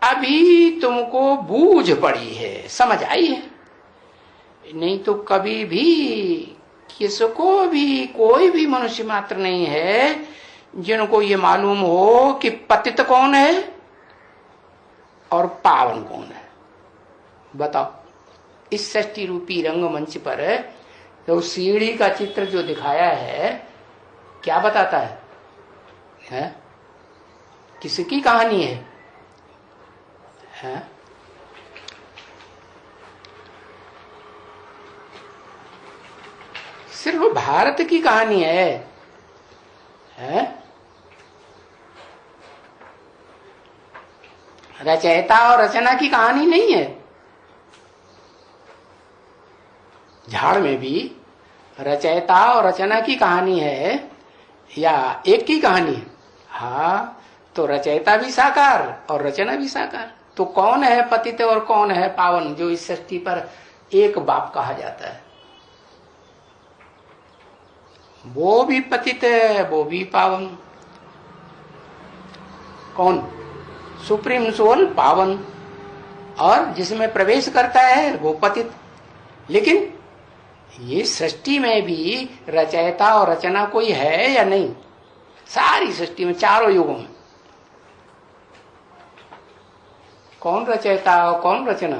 अभी तुमको बूझ पड़ी है, समझ आई है, नहीं तो कभी भी किसको भी कोई भी मनुष्य मात्र नहीं है जिनको ये मालूम हो कि पतित कौन है और पावन कौन है। बताओ, इस सृष्टि रूपी रंगमंच पर तो सीढ़ी का चित्र जो दिखाया है क्या बताता है? किसकी कहानी है? सिर्फ भारत की कहानी है? रचयिता और रचना की कहानी नहीं है। झाड़ में भी रचयिता और रचना की कहानी है या एक की कहानी है? हाँ, तो रचयिता भी साकार और रचना भी साकार। तो कौन है पतित और कौन है पावन जो इस सृष्टि पर एक बाप कहा जाता है? वो भी पतित है, वो भी पावन। कौन? सुप्रीम सोल पावन, और जिसमें प्रवेश करता है वो पतित। लेकिन ये सृष्टि में भी रचयिता और रचना कोई है या नहीं? सारी सृष्टि में, चारों युगों में कौन रचयिता और कौन रचना?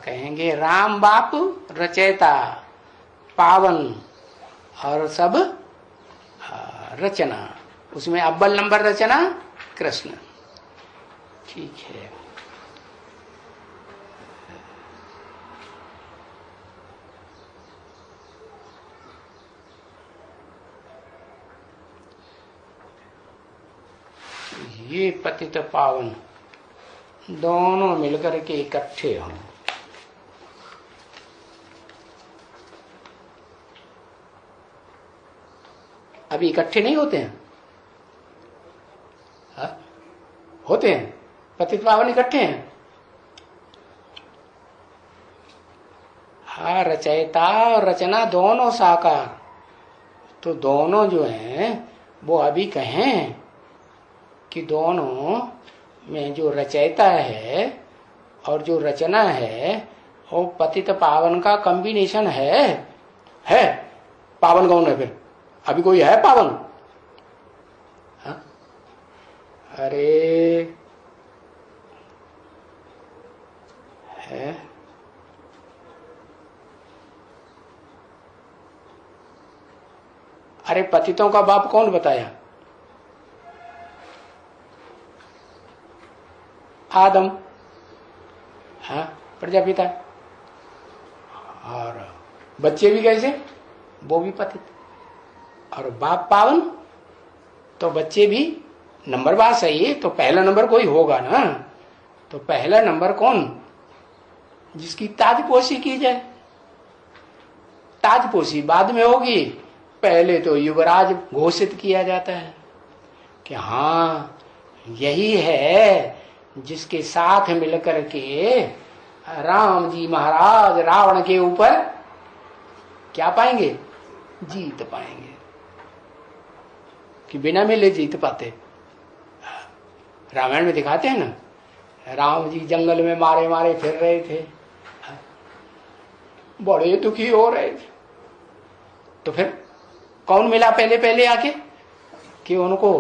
कहेंगे राम बाप रचयिता पावन और सब रचना। उसमें अव्वल नंबर रचना कृष्ण। ठीक है। ये पतित पावन दोनों मिलकर के इकट्ठे हों। अभी इकट्ठे नहीं होते हैं? होते हैं। पतित पावन इकट्ठे हैं। हाँ, रचयिता और रचना दोनों साकार। तो दोनों जो हैं वो अभी कहें कि दोनों में जो रचयिता है और जो रचना है वो पतित पावन का कॉम्बिनेशन है। पावन कौन है फिर? अभी कोई है पावन? हाँ? अरे है। अरे पतितों का बाप कौन बताया? आदम। हाँ, प्रजापिता। और बच्चे भी कैसे? वो भी पतित। और बाप पावन, तो बच्चे भी। नंबर बात सही है, तो पहला नंबर कोई होगा ना। तो पहला नंबर कौन? जिसकी ताजपोशी की जाए। ताजपोशी बाद में होगी, पहले तो युवराज घोषित किया जाता है कि हाँ यही है जिसके साथ मिलकर के राम जी महाराज रावण के ऊपर क्या पाएंगे? जीत पाएंगे। कि बिना मिले जीत पाते? रामायण में दिखाते हैं ना, राम जी जंगल में मारे मारे फिर रहे थे, बड़े दुखी हो रहे थे। तो फिर कौन मिला पहले पहले आके कि उनको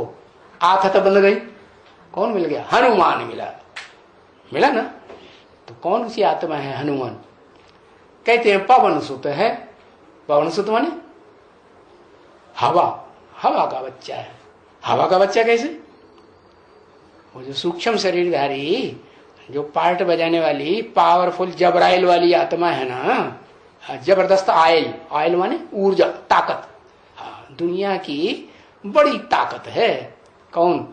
आफत बंध गई? कौन मिल गया? हनुमान मिला ना। तो कौन सी आत्मा है हनुमान? कहते हैं पवन सुत है। पवन सुत माने हवा का बच्चा है। हवा का बच्चा कैसे? वो जो सूक्ष्म शरीरधारी, जो पार्ट बजाने वाली पावरफुल जबराइल वाली आत्मा है ना, जबरदस्त आयल माने ऊर्जा, ताकत। हाँ, दुनिया की बड़ी ताकत है। कौन?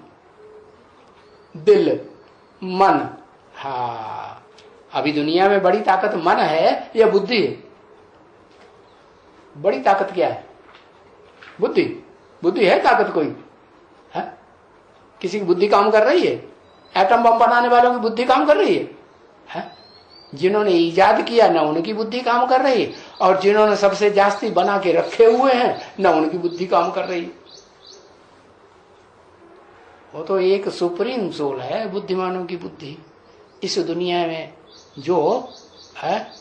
दिल, मन। हाँ, अभी दुनिया में बड़ी ताकत मन है या बुद्धि है? बड़ी ताकत क्या है? बुद्धि है ताकत कोई? है? किसी की बुद्धि काम कर रही है? एटम बम बनाने वालों की बुद्धि काम कर रही है? जिन्होंने इजाद किया ना उनकी बुद्धि काम कर रही है, और जिन्होंने सबसे जास्ती बना के रखे हुए हैं ना उनकी बुद्धि काम कर रही है। वो तो एक सुप्रीम सोल है, बुद्धिमानों की बुद्धि इस दुनिया में जो है,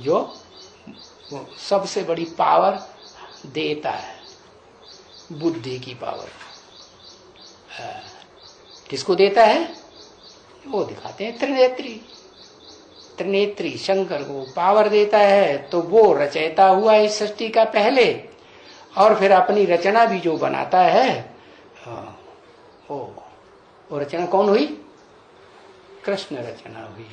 जो सबसे बड़ी पावर देता है, बुद्धि की पावर। किसको देता है? वो दिखाते हैं त्रिनेत्री। त्रिनेत्री शंकर को पावर देता है, तो वो रचयिता हुआ इस सृष्टि का पहले, और फिर अपनी रचना भी जो बनाता है, वो रचना कौन हुई? कृष्ण रचना हुई।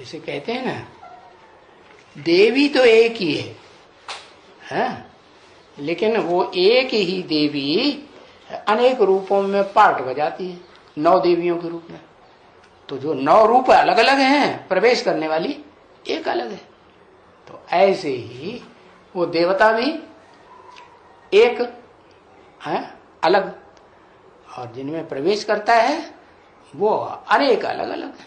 इसे कहते हैं ना, देवी तो एक ही है, लेकिन वो एक ही देवी अनेक रूपों में पार्ट बजाती है, 9 देवियों के रूप में। तो जो 9 रूप अलग अलग हैं, प्रवेश करने वाली एक अलग है। तो ऐसे ही वो देवता भी एक है, अलग, और जिनमें प्रवेश करता है वो अनेक अलग अलग है।